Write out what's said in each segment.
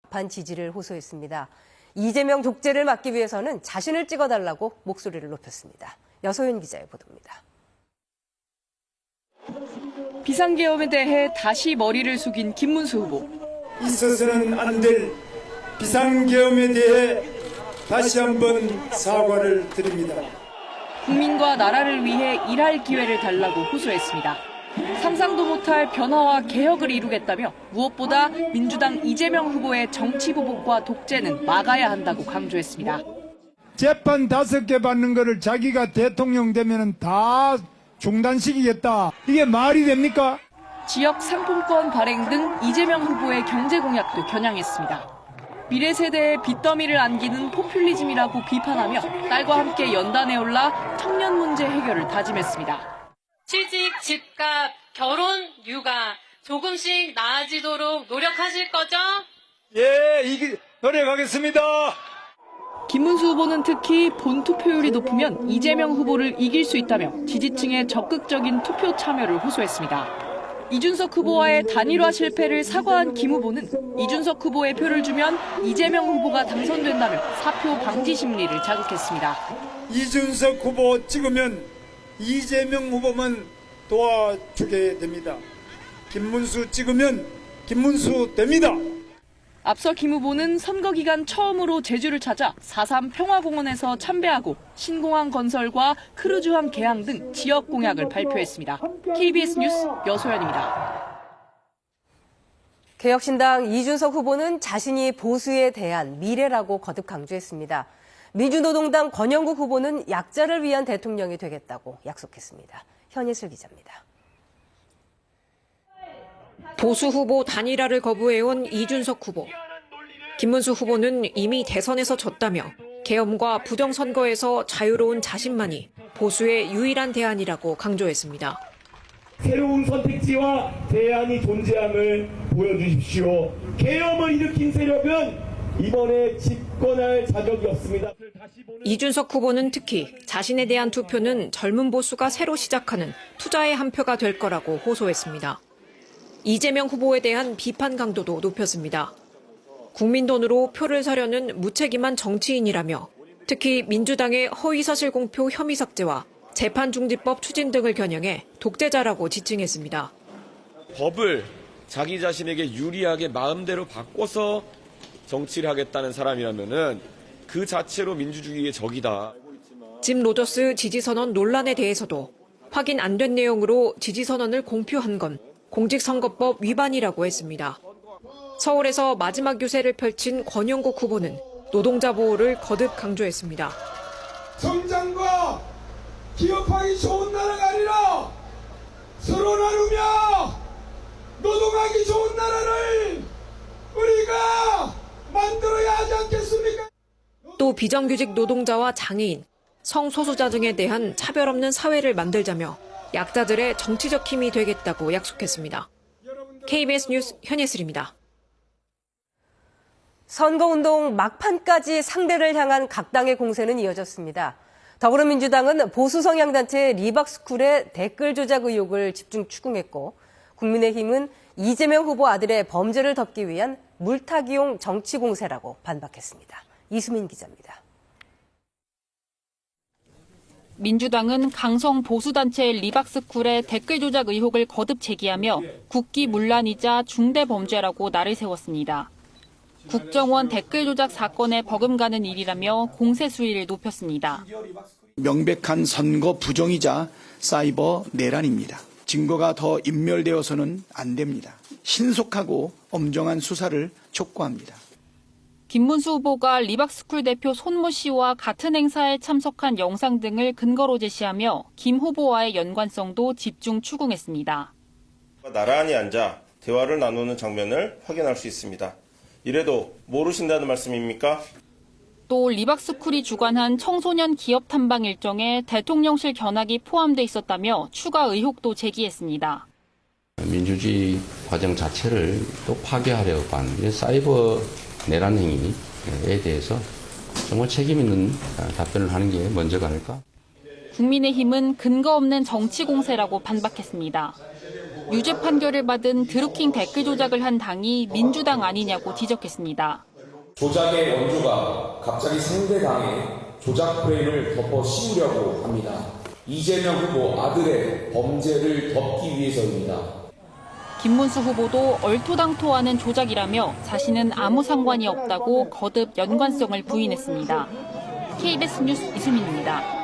막판 지지를 호소했습니다. 이재명 독재를 막기 위해서는 자신을 찍어달라고 목소리를 높였습니다. 여소연 기자의 보도입니다. 비상계엄에 대해 다시 머리를 숙인 김문수 후보. 있어서는 안 될 비상계엄에 대해 다시 한번 사과를 드립니다. 국민과 나라를 위해 일할 기회를 달라고 호소했습니다. 상상도 못할 변화와 개혁을 이루겠다며 무엇보다 민주당 이재명 후보의 정치 보복과 독재는 막아야 한다고 강조했습니다. 재판 5개 받는 거를 자기가 대통령 되면 다 중단시키겠다. 이게 말이 됩니까? 지역 상품권 발행 등 이재명 후보의 경제 공약도 겨냥했습니다. 미래 세대의 빚더미를 안기는 포퓰리즘이라고 비판하며 딸과 함께 연단에 올라 청년 문제 해결을 다짐했습니다. 취직, 집값, 결혼, 육아 조금씩 나아지도록 노력하실 거죠? 예, 노력하겠습니다. 김문수 후보는 특히 본투표율이 높으면 이재명 후보를 이길 수 있다며 지지층의 적극적인 투표 참여를 호소했습니다. 이준석 후보와의 단일화 실패를 사과한 김 후보는 이준석 후보의 표를 주면 이재명 후보가 당선된다며 사표 방지 심리를 자극했습니다. 이준석 후보 찍으면 이재명 후보만 도와주게 됩니다. 김문수 찍으면 김문수 됩니다. 앞서 김 후보는 선거 기간 처음으로 제주를 찾아 4.3 평화공원에서 참배하고 신공항 건설과 크루즈함 개항 등 지역 공약을 발표했습니다. KBS 뉴스 여소연입니다. 개혁신당 이준석 후보는 자신이 보수에 대한 미래라고 거듭 강조했습니다. 민주노동당 권영국 후보는 약자를 위한 대통령이 되겠다고 약속했습니다. 현예슬 기자입니다. 보수 후보 단일화를 거부해온 이준석 후보. 김문수 후보는 이미 대선에서 졌다며 계엄과 부정선거에서 자유로운 자신만이 보수의 유일한 대안이라고 강조했습니다. 새로운 선택지와 대안이 존재함을 보여주십시오. 계엄을 일으킨 세력은 이번에 집권할 자격이 없습니다. 이준석 후보는 특히 자신에 대한 투표는 젊은 보수가 새로 시작하는 투자의 한 표가 될 거라고 호소했습니다. 이재명 후보에 대한 비판 강도도 높였습니다. 국민 돈으로 표를 사려는 무책임한 정치인이라며 특히 민주당의 허위사실 공표 혐의 삭제와 재판중지법 추진 등을 겨냥해 독재자라고 지칭했습니다. 법을 자기 자신에게 유리하게 마음대로 바꿔서 정치를 하겠다는 사람이라면은 그 자체로 민주주의의 적이다. 짐 로저스 지지선언 논란에 대해서도 확인 안 된 내용으로 지지선언을 공표한 건 공직선거법 위반이라고 했습니다. 서울에서 마지막 유세를 펼친 권영국 후보는 노동자 보호를 거듭 강조했습니다. 성장과 기업하기 좋은 나라가 아니라 서로 나누며 노동하기 좋은 나라를 우리가 만들어야 하지 않겠습니까? 또 비정규직 노동자와 장애인, 성소수자 등에 대한 차별 없는 사회를 만들자며 약자들의 정치적 힘이 되겠다고 약속했습니다. KBS 뉴스 현예슬입니다. 선거운동 막판까지 상대를 향한 각 당의 공세는 이어졌습니다. 더불어민주당은 보수 성향단체 리박스쿨의 댓글 조작 의혹을 집중 추궁했고 국민의힘은 이재명 후보 아들의 범죄를 덮기 위한 물타기용 정치 공세라고 반박했습니다. 이수민 기자입니다. 민주당은 강성 보수단체 리박스쿨의 댓글 조작 의혹을 거듭 제기하며 국기문란이자 중대범죄라고 날을 세웠습니다. 국정원 댓글 조작 사건에 버금가는 일이라며 공세 수위를 높였습니다. 명백한 선거 부정이자 사이버 내란입니다. 증거가 더 인멸되어서는 안 됩니다. 신속하고 엄정한 수사를 촉구합니다. 김문수 후보가 리박스쿨 대표 손모 씨와 같은 행사에 참석한 영상 등을 근거로 제시하며 김 후보와의 연관성도 집중 추궁했습니다. 나란히 앉아 대화를 나누는 장면을 확인할 수 있습니다. 이래도 모르신다는 말씀입니까? 또 리박스쿨이 주관한 청소년 기업 탐방 일정에 대통령실 견학이 포함돼 있었다며 추가 의혹도 제기했습니다. 민주주의 과정 자체를 또 파괴하려고 하는 사이버 내란 행위에 대해서 정말 책임 있는 답변을 하는 게 먼저가 아닐까? 국민의힘은 근거 없는 정치 공세라고 반박했습니다. 유죄 판결을 받은 드루킹 댓글 조작을 한 당이 민주당 아니냐고 지적했습니다. 조작의 원조가 갑자기 상대 당에 조작 프레임을 덮어 씌우려고 합니다. 이재명 후보 아들의 범죄를 덮기 위해서입니다. 김문수 후보도 얼토당토하는 조작이라며 자신은 아무 상관이 없다고 거듭 연관성을 부인했습니다. KBS 뉴스 이수민입니다.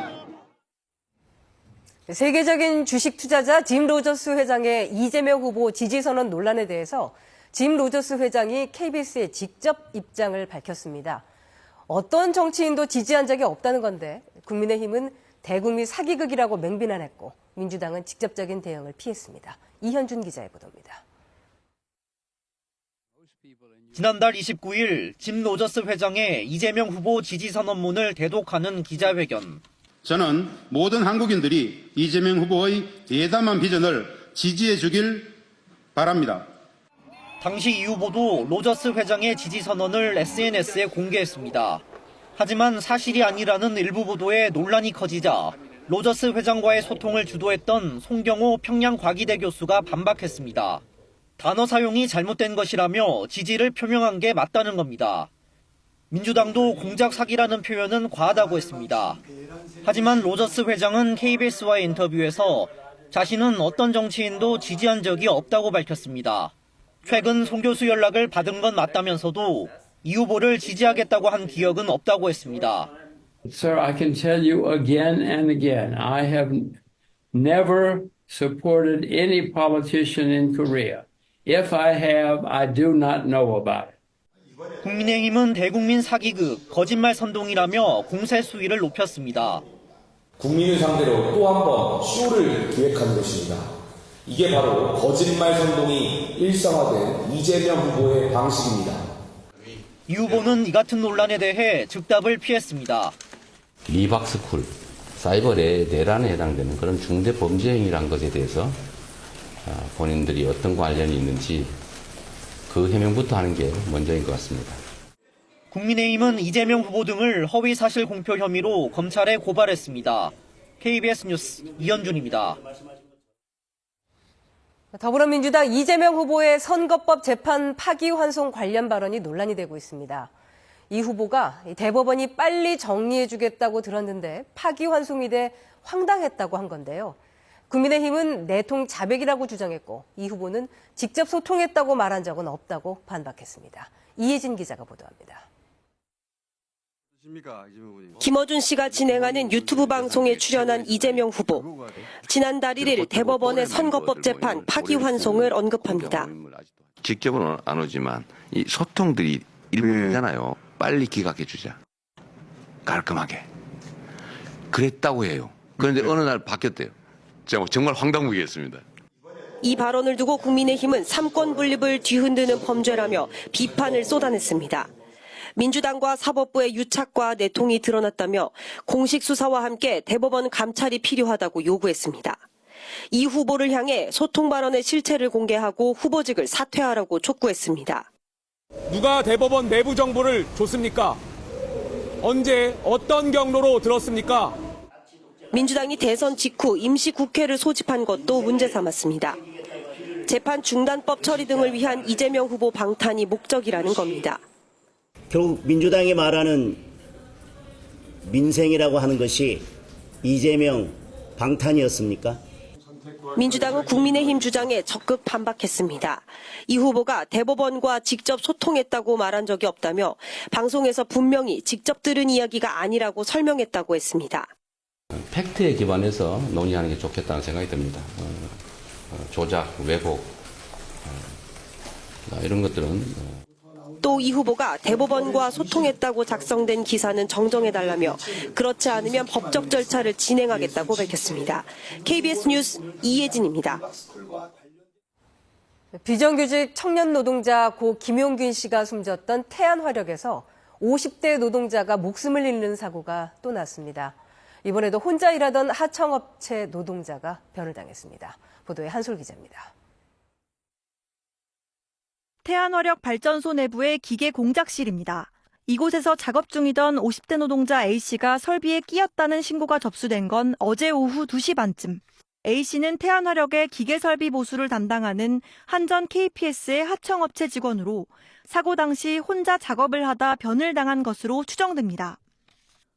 세계적인 주식 투자자 짐 로저스 회장의 이재명 후보 지지 선언 논란에 대해서 짐 로저스 회장이 KBS에 직접 입장을 밝혔습니다. 어떤 정치인도 지지한 적이 없다는 건데 국민의힘은 대국민 사기극이라고 맹비난했고 민주당은 직접적인 대응을 피했습니다. 이현준 기자의 보도입니다. 지난달 29일 짐 로저스 회장의 이재명 후보 지지 선언문을 대독하는 기자회견. 저는 모든 한국인들이 이재명 후보의 대담한 비전을 지지해 주길 바랍니다. 당시 이 후보도 로저스 회장의 지지 선언을 SNS에 공개했습니다. 하지만 사실이 아니라는 일부 보도에 논란이 커지자 로저스 회장과의 소통을 주도했던 송경호 평양과기대 교수가 반박했습니다. 단어 사용이 잘못된 것이라며 지지를 표명한 게 맞다는 겁니다. 민주당도 공작 사기라는 표현은 과하다고 했습니다. 하지만 로저스 회장은 KBS와의 인터뷰에서 자신은 어떤 정치인도 지지한 적이 없다고 밝혔습니다. 최근 송 교수 연락을 받은 건 맞다면서도 이 후보를 지지하겠다고 한 기억은 없다고 했습니다. Sir, I can tell you again and again, I have never supported any politician in Korea. If I have, I do not know about it. 국민의힘은 대국민 사기극, 거짓말 선동이라며 공세 수위를 높였습니다. 국민을 상대로 또 한 번 쇼를 기획한 것입니다. 이게 바로 거짓말 선동이 일상화된 이재명 후보의 방식입니다. 이 후보는 이 같은 논란에 대해 즉답을 피했습니다. 리박스쿨, 사이버 내란에 해당되는 그런 중대 범죄 행위란 것에 대해서 본인들이 어떤 관련이 있는지 그 해명부터 하는 게 먼저인 것 같습니다. 국민의힘은 이재명 후보 등을 허위 사실 공표 혐의로 검찰에 고발했습니다. KBS 뉴스 이현준입니다. 더불어민주당 이재명 후보의 선거법 재판 파기환송 관련 발언이 논란이 되고 있습니다. 이 후보가 대법원이 빨리 정리해주겠다고 들었는데 파기환송이 돼 황당했다고 한 건데요. 국민의힘은 내통 자백이라고 주장했고 이 후보는 직접 소통했다고 말한 적은 없다고 반박했습니다. 이혜진 기자가 보도합니다. 김어준 씨가 진행하는 유튜브 방송에 출연한 이재명 후보. 지난달 1일 대법원의 선거법 재판 파기환송을 언급합니다. 직접은 안 오지만 이 소통들이 일반이잖아요. 빨리 기각해 주자. 깔끔하게. 그랬다고 해요. 그런데 어느 날 바뀌었대요. 제가 정말 황당무계했습니다. 이 발언을 두고 국민의힘은 삼권 분립을 뒤흔드는 범죄라며 비판을 쏟아냈습니다. 민주당과 사법부의 유착과 내통이 드러났다며 공식 수사와 함께 대법원 감찰이 필요하다고 요구했습니다. 이 후보를 향해 소통 발언의 실체를 공개하고 후보직을 사퇴하라고 촉구했습니다. 누가 대법원 내부 정보를 줬습니까? 언제 어떤 경로로 들었습니까? 민주당이 대선 직후 임시국회를 소집한 것도 문제 삼았습니다. 재판 중단법 처리 등을 위한 이재명 후보 방탄이 목적이라는 겁니다. 결국 민주당이 말하는 민생이라고 하는 것이 이재명 방탄이었습니까? 민주당은 국민의힘 주장에 적극 반박했습니다. 이 후보가 대법원과 직접 소통했다고 말한 적이 없다며 방송에서 분명히 직접 들은 이야기가 아니라고 설명했다고 했습니다. 팩트에 기반해서 논의하는 게 좋겠다는 생각이 듭니다. 조작, 왜곡 이런 것들은 또 이 후보가 대법원과 소통했다고 작성된 기사는 정정해달라며 그렇지 않으면 법적 절차를 진행하겠다고 밝혔습니다. KBS 뉴스 이혜진입니다. 비정규직 청년 노동자 고 김용균 씨가 숨졌던 태안화력에서 50대 노동자가 목숨을 잃는 사고가 또 났습니다. 이번에도 혼자 일하던 하청업체 노동자가 변을 당했습니다. 보도에 한솔 기자입니다. 태안화력 발전소 내부의 기계 공작실입니다. 이곳에서 작업 중이던 50대 노동자 A씨가 설비에 끼었다는 신고가 접수된 건 어제 오후 2시 반쯤. A씨는 태안화력의 기계설비 보수를 담당하는 한전 KPS의 하청업체 직원으로 사고 당시 혼자 작업을 하다 변을 당한 것으로 추정됩니다.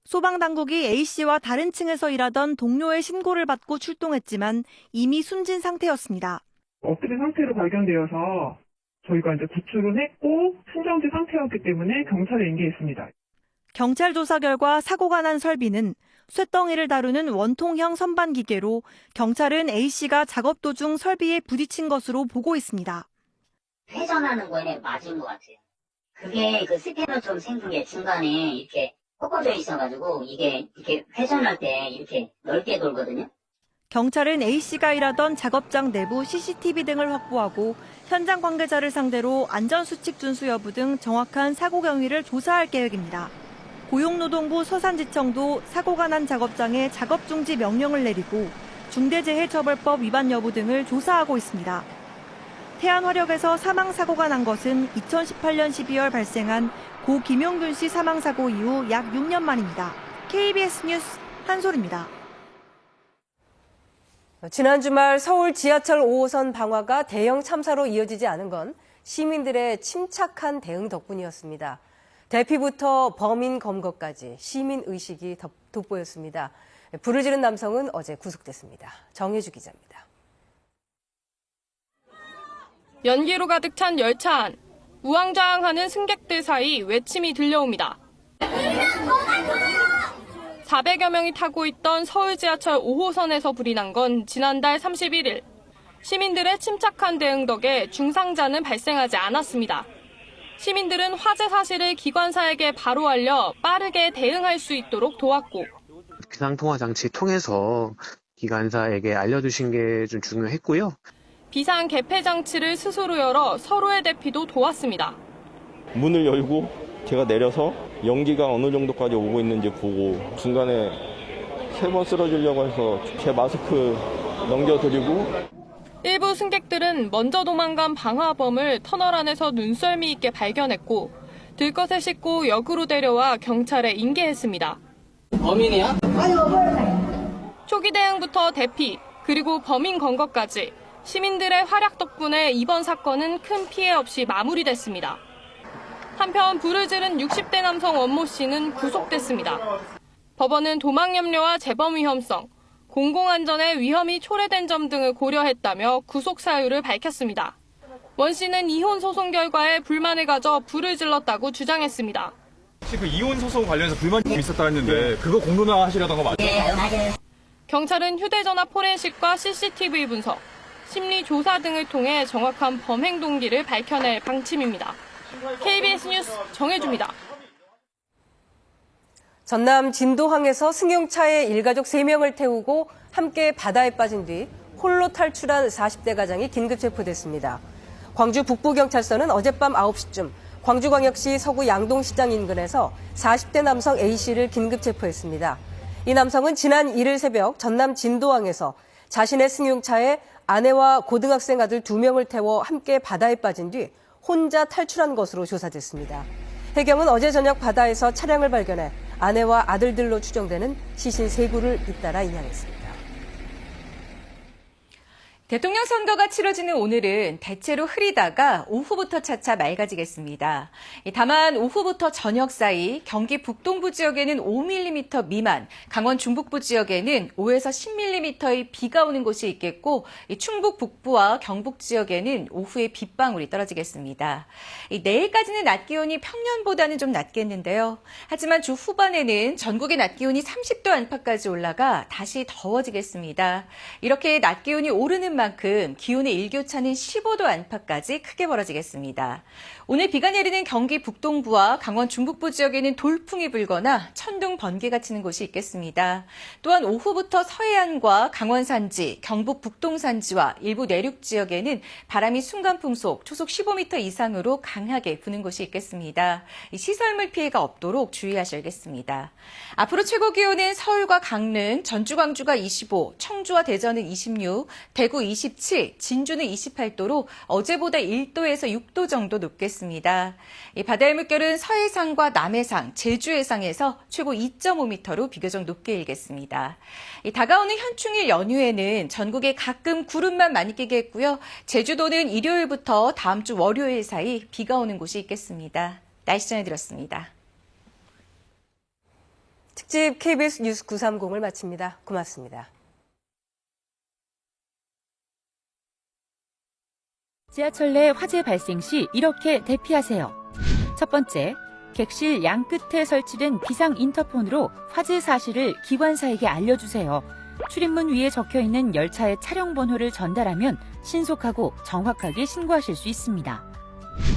소방당국이 A씨와 다른 층에서 일하던 동료의 신고를 받고 출동했지만 이미 숨진 상태였습니다. 엎드린 상태로 발견되어서 저희가 이제 구출은 했고 순정지 상태였기 때문에 경찰에 인계했습니다. 경찰 조사 결과 사고가 난 설비는 쇳덩이를 다루는 원통형 선반 기계로 경찰은 A씨가 작업 도중 설비에 부딪힌 것으로 보고 있습니다. 회전하는 거에 맞은 것 같아요. 그게 그 스패너처럼 생긴 게 중간에 이렇게 꺾어져 있어가지고 이게 이렇게 회전할 때 이렇게 넓게 돌거든요. 경찰은 A씨가 일하던 작업장 내부 CCTV 등을 확보하고 현장 관계자를 상대로 안전수칙 준수 여부 등 정확한 사고 경위를 조사할 계획입니다. 고용노동부 서산지청도 사고가 난 작업장에 작업 중지 명령을 내리고 중대재해처벌법 위반 여부 등을 조사하고 있습니다. 태안화력에서 사망사고가 난 것은 2018년 12월 발생한 고 김용균 씨 사망사고 이후 약 6년 만입니다. KBS 뉴스 한솔입니다. 지난 주말 서울 지하철 5호선 방화가 대형 참사로 이어지지 않은 건 시민들의 침착한 대응 덕분이었습니다. 대피부터 범인 검거까지 시민 의식이 돋보였습니다. 불을 지른 남성은 어제 구속됐습니다. 정혜주 기자입니다. 연기로 가득 찬 열차 안. 우왕좌왕하는 승객들 사이 외침이 들려옵니다. 400여 명이 타고 있던 서울 지하철 5호선에서 불이 난 건 지난달 31일. 시민들의 침착한 대응 덕에 중상자는 발생하지 않았습니다. 시민들은 화재 사실을 기관사에게 바로 알려 빠르게 대응할 수 있도록 도왔고 비상통화장치 통해서 기관사에게 알려주신 게 좀 중요했고요. 비상 개폐 장치를 스스로 열어 서로의 대피도 도왔습니다. 문을 열고 제가 내려서 연기가 어느 정도까지 오고 있는지 보고 중간에 3번 쓰러지려고 해서 제 마스크 넘겨드리고 일부 승객들은 먼저 도망간 방화범을 터널 안에서 눈썰미 있게 발견했고 들것에 싣고 역으로 데려와 경찰에 인계했습니다. 범인이야? 초기 대응부터 대피, 그리고 범인 검거까지 시민들의 활약 덕분에 이번 사건은 큰 피해 없이 마무리됐습니다. 한편 불을 지른 60대 남성 원모 씨는 구속됐습니다. 법원은 도망 염려와 재범 위험성, 공공안전에 위험이 초래된 점 등을 고려했다며 구속 사유를 밝혔습니다. 원 씨는 이혼 소송 결과에 불만을 가져 불을 질렀다고 주장했습니다. 혹시 그 이혼 소송 관련해서 불만이 있었다 했는데 그거 공론화 하시려던 거 맞아요? 네, 맞아요. 경찰은 휴대전화 포렌식과 CCTV 분석, 심리 조사 등을 통해 정확한 범행 동기를 밝혀낼 방침입니다. KBS 뉴스 정혜주입니다. 전남 진도항에서 승용차에 일가족 3명을 태우고 함께 바다에 빠진 뒤 홀로 탈출한 40대 가장이 긴급 체포됐습니다. 광주 북부경찰서는 어젯밤 9시쯤 광주광역시 서구 양동시장 인근에서 40대 남성 A씨를 긴급 체포했습니다. 이 남성은 지난 1일 새벽 전남 진도항에서 자신의 승용차에 아내와 고등학생 아들 2명을 태워 함께 바다에 빠진 뒤 혼자 탈출한 것으로 조사됐습니다. 해경은 어제 저녁 바다에서 차량을 발견해 아내와 아들들로 추정되는 시신 3구를 잇따라 인양했습니다. 대통령 선거가 치러지는 오늘은 대체로 흐리다가 오후부터 차차 맑아지겠습니다. 다만 오후부터 저녁 사이 경기 북동부 지역에는 5mm 미만, 강원 중북부 지역에는 5에서 10mm의 비가 오는 곳이 있겠고 충북 북부와 경북 지역에는 오후에 빗방울이 떨어지겠습니다. 내일까지는 낮 기온이 평년보다는 좀 낮겠는데요. 하지만 주 후반에는 전국의 낮 기온이 30도 안팎까지 올라가 다시 더워지겠습니다. 이렇게 낮 기온이 오르는 만큼 기온의 일교차는 15도 안팎까지 크게 벌어지겠습니다. 오늘 비가 내리는 경기 북동부와 강원 중북부 지역에는 돌풍이 불거나 천둥 번개가 치는 곳이 있겠습니다. 또한 오후부터 서해안과 강원 산지, 경북 북동 산지와 일부 내륙 지역에는 바람이 순간풍속 초속 15m 이상으로 강하게 부는 곳이 있겠습니다. 시설물 피해가 없도록 주의하셔야겠습니다. 앞으로 최고 기온은 서울과 강릉, 전주, 광주가 25, 청주와 대전은 26, 대구 27, 진주는 28도로 어제보다 1도에서 6도 정도 높겠습니다. 이 바다의 물결은 서해상과 남해상, 제주해상에서 최고 2.5m로 비교적 높게 일겠습니다. 이 다가오는 현충일 연휴에는 전국에 가끔 구름만 많이 끼겠고요. 제주도는 일요일부터 다음 주 월요일 사이 비가 오는 곳이 있겠습니다. 날씨 전해드렸습니다. 특집 KBS 뉴스 930을 마칩니다. 고맙습니다. 지하철 내 화재 발생 시 이렇게 대피하세요. 첫 번째, 객실 양 끝에 설치된 비상 인터폰으로 화재 사실을 기관사에게 알려주세요. 출입문 위에 적혀있는 열차의 차량 번호를 전달하면 신속하고 정확하게 신고하실 수 있습니다.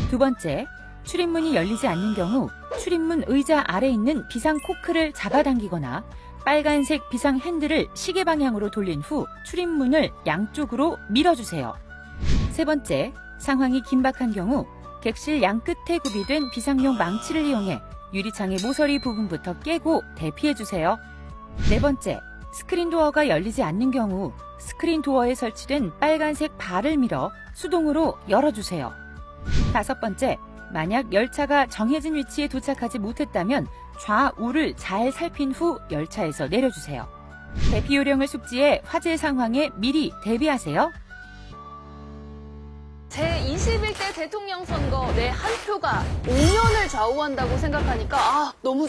두 번째, 출입문이 열리지 않는 경우 출입문 의자 아래 있는 비상 코크를 잡아당기거나 빨간색 비상 핸들을 시계 방향으로 돌린 후 출입문을 양쪽으로 밀어주세요. 세 번째, 상황이 긴박한 경우 객실 양 끝에 구비된 비상용 망치를 이용해 유리창의 모서리 부분부터 깨고 대피해주세요. 네 번째, 스크린 도어가 열리지 않는 경우 스크린 도어에 설치된 빨간색 발을 밀어 수동으로 열어주세요. 다섯 번째, 만약 열차가 정해진 위치에 도착하지 못했다면 좌우를 잘 살핀 후 열차에서 내려주세요. 대피 요령을 숙지해 화재 상황에 미리 대비하세요. 제21대 대통령 선거 내 한 표가 5년을 좌우한다고 생각하니까 너무